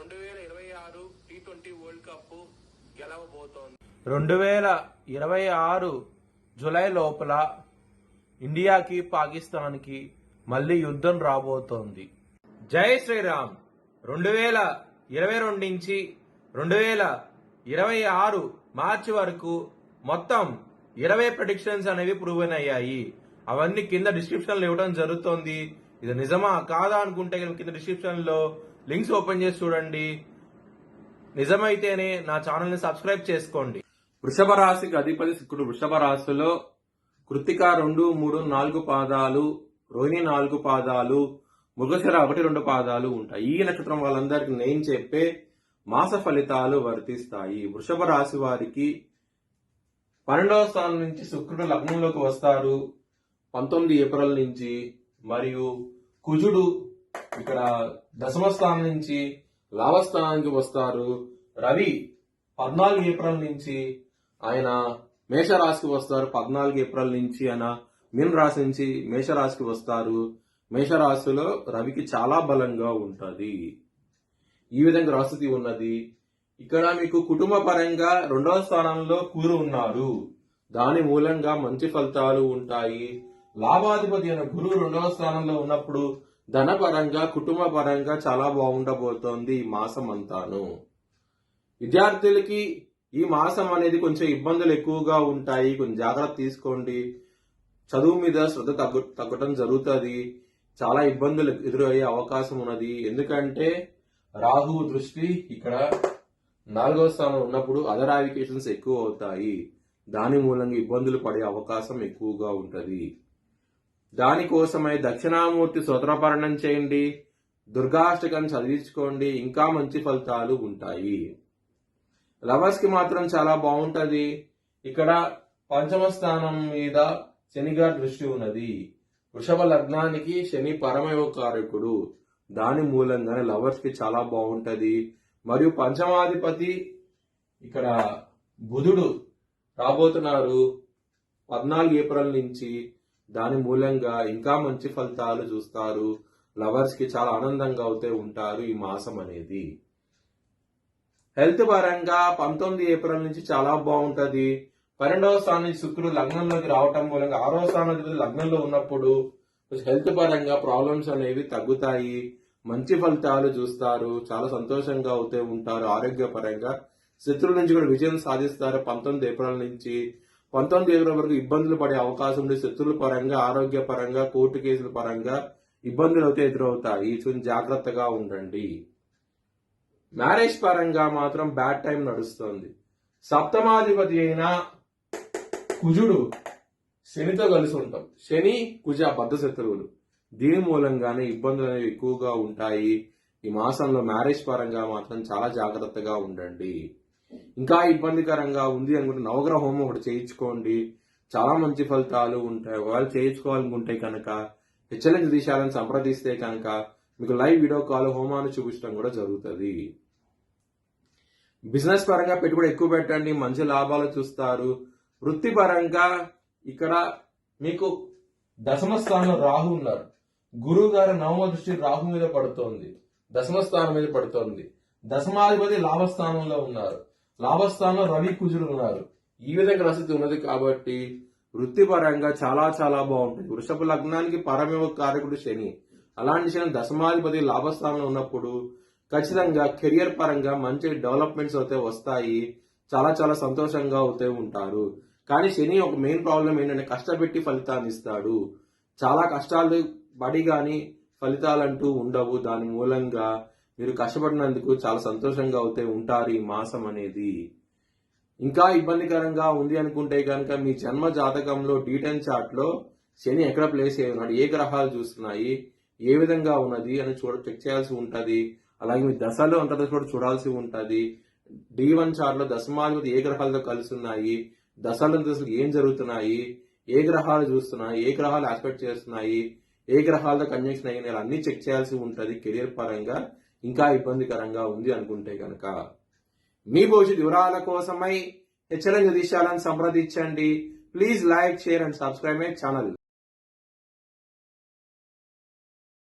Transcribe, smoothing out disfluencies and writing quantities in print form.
2026 T20 world cup గెలవబోతోంది. 2026 July లోపల ఇండియాకి పాకిస్తాన్కి మళ్ళీ యుద్ధం రాబోతోంది. జై శ్రీరామ్. 2022 నుంచి 2026 మార్చి వరకు మొత్తం 20 ప్రెడిక్షన్స్ అనేవి ప్రూవెన్ అయ్యాయి. అవన్నీ కింద డిస్క్రిప్షన్ లో ఇవ్వడం జరుగుతోంది. ఇది నిజమా కాదా అనుకుంటే కింద డిస్క్రిప్షన్ లో లింక్స్ ఓపెన్ చేసి చూడండి. నిజమైతేనే నా ఛానల్ ని సబ్స్క్రైబ్ చేసుకోండి. వృషభ రాశికి అధిపతి శుక్రుడు. వృషభ రాశిలో కృత్తిక 2, 3, 4 పాదాలు, రోహిణి 4 పాదాలు, మృగశిర 1, 2 పాదాలు ఉంటాయి. ఈ నక్షత్రం వాళ్ళందరికీ నేను చెప్పే మాస ఫలితాలు వర్తిస్తాయి. వృషభ రాశి వారికి 12వ స్థానం నుంచి శుక్రుడు లగ్నంలోకి వస్తారు 19 ఏప్రిల్ నుంచి. మరియు కుజుడు ఇక్కడ దశమ స్థానం నుంచి లాభస్థానానికి వస్తారు. రవి 14 ఏప్రిల్ నుంచి ఆయన మేషరాశికి వస్తారు. 14 ఏప్రిల్ నుంచి ఆయన మీన రాశి నుంచి మేషరాశికి వస్తారు. మేషరాశిలో రవికి చాలా బలంగా ఉంటది. ఈ విధంగా రాశి ఉన్నది. ఇక్కడ మీకు కుటుంబ పరంగా 2వ స్థానంలో కురు ఉన్నారు. దాని మూలంగా మంచి ఫలితాలు ఉంటాయి. లాభాధిపతి అయిన గురువు 2వ స్థానంలో ఉన్నప్పుడు ధనపరంగా కుటుంబ పరంగా చాలా బాగుండబోతోంది ఈ మాసం అంతాను. విద్యార్థులకి ఈ మాసం అనేది కొంచెం ఇబ్బందులు ఎక్కువగా ఉంటాయి. కొంచెం జాగ్రత్త తీసుకోండి. చదువు మీద శ్రద్ధ తగ్గడం జరుగుతుంది. చాలా ఇబ్బందులు ఎదురయ్యే అవకాశం ఉన్నది. ఎందుకంటే రాహు దృష్టి ఇక్కడ 4వ స్థానంలో ఉన్నప్పుడు అదర్ అప్లికేషన్స్ ఎక్కువ అవుతాయి. దాని మూలంగా ఇబ్బందులు పడే అవకాశం ఎక్కువగా ఉంటది. దానికోసమై దక్షిణామూర్తి స్తోత్రపారాయణం చేయండి. దుర్గాష్టకాన్ని చదివించుకోండి. ఇంకా మంచి ఫలితాలు ఉంటాయి. లవర్స్ కి మాత్రం చాలా బాగుంటది. ఇక్కడ 5వ స్థానం మీద శని గారి దృష్టి ఉన్నది. వృషభ లగ్నానికి శని పరమయోగకారకుడు. దాని మూలంగానే లవర్స్ కి చాలా బాగుంటది. మరియు పంచమాధిపతి ఇక్కడ బుధుడు రాబోతున్నారు 14 ఏప్రిల్ నుంచి. దాని మూలంగా ఇంకా మంచి ఫలితాలు చూస్తారు. లవర్స్ కి చాలా ఆనందంగా అవుతూ ఉంటారు ఈ మాసం అనేది. హెల్త్ పరంగా 19 ఏప్రిల్ నుంచి చాలా బాగుంటది. 12వ స్థానం నుంచి శుక్రుడు లగ్నంలోకి రావటం మూలంగా 6వ స్థానం లగ్నంలో ఉన్నప్పుడు హెల్త్ పరంగా ప్రాబ్లమ్స్ అనేవి తగ్గుతాయి. మంచి ఫలితాలు చూస్తారు. చాలా సంతోషంగా అవుతూ ఉంటారు. ఆరోగ్యపరంగా శత్రువుల నుంచి కూడా విజయం సాధిస్తారు. 19 ఏప్రిల్ నుంచి 19 ఏప్రిల్ వరకు ఇబ్బందులు పడే అవకాశం ఉంది. శత్రువుల పరంగా, ఆరోగ్య పరంగా, కోర్టు కేసుల పరంగా ఇబ్బందులు అయితే ఎదురవుతాయి. కొంచెం జాగ్రత్తగా ఉండండి. మ్యారేజ్ పరంగా మాత్రం బ్యాడ్ టైం నడుస్తుంది. సప్తమాధిపతి అయిన కుజుడు శనితో కలిసి ఉంటాం. శని కుజ బద్ధ శత్రువులు. దీని మూలంగానే ఇబ్బందులు అనేవి ఎక్కువగా ఉంటాయి. ఈ మాసంలో మ్యారేజ్ పరంగా మాత్రం చాలా జాగ్రత్తగా ఉండండి. ఇంకా ఇబ్బందికరంగా ఉంది అనుకుంటే నవగ్రహ హోమం ఒకటి చేయించుకోండి. చాలా మంచి ఫలితాలు ఉంటాయి. వాళ్ళు చేయించుకోవాలనుకుంటే కనుక హెచ్ఎల్ఎన్ దిశాలను సంప్రదిస్తే కనుక మీకు లైవ్ వీడియో కాల్ హోమాన్ని చూపించడం కూడా జరుగుతుంది. బిజినెస్ పరంగా పెట్టుబడి ఎక్కువ పెట్టండి. మంచి లాభాలు చూస్తారు. వృత్తి పరంగా ఇక్కడ మీకు దశమ స్థానంలో రాహు ఉన్నారు. గురువు గారు 9వ దృష్టి రాహు మీద పడుతోంది. దశమ స్థానం మీద పడుతోంది. దశమాధిపతి లాభస్థానంలో ఉన్నారు. లాభస్థానంలో రవి కుజుడు ఉన్నారు. ఈ విధంగా పరిస్థితి ఉన్నది కాబట్టి వృత్తిపరంగా చాలా చాలా బాగుంటుంది. వృషభ లగ్నానికి పరమయోగ కారకుడు శని. అలాంటి శని దశమాధిపతి లాభస్థానంలో ఉన్నప్పుడు ఖచ్చితంగా కెరియర్ పరంగా మంచి డెవలప్మెంట్స్ అయితే వస్తాయి. చాలా చాలా సంతోషంగా అవుతూ ఉంటారు. కానీ శని ఒక మెయిన్ ప్రాబ్లం ఏంటంటే కష్టపెట్టి ఫలితాన్ని ఇస్తాడు. చాలా కష్టాలు పడి గాని ఫలితాలంటూ ఉండవు. దాని మూలంగా మీరు కష్టపడినందుకు చాలా సంతోషంగా అవుతూ ఉంటారు ఈ మాసం అనేది. ఇంకా ఇబ్బందికరంగా ఉంది అనుకుంటే కనుక మీ జన్మ జాతకంలో D10 చార్ట్ లో శని ఎక్కడ ప్లేస్ అయి ఉన్నాడు, ఏ గ్రహాలు చూస్తున్నాయి, ఏ విధంగా ఉన్నది అని చెక్ చేయాల్సి ఉంటది. అలాగే మీ దశలో అంతర్దశ కూడా చూడాల్సి ఉంటది. D1 చార్ట్ లో దశమాధిపతి ఏ గ్రహాలతో కలిసి ఉన్నాయి, దశలు ఏం జరుగుతున్నాయి, ఏ గ్రహాలు చూస్తున్నాయి, ఏ గ్రహాలు ఆస్పెక్ట్ చేస్తున్నాయి, ఏ గ్రహాలతో కంజంక్షన్ అయినాయి అన్ని చెక్ చేయాల్సి ఉంటది. కెరియర్ పరంగా ఇంకా ఇబ్బందికరంగా ఉంది అనుకుంటే కనుక మీ భవిష్యత్ వివరాల కోసమై హెచ్ఎల్ఎన్ జ్యోతిష్యాలను సంప్రదించండి. Please like, share and subscribe my channel.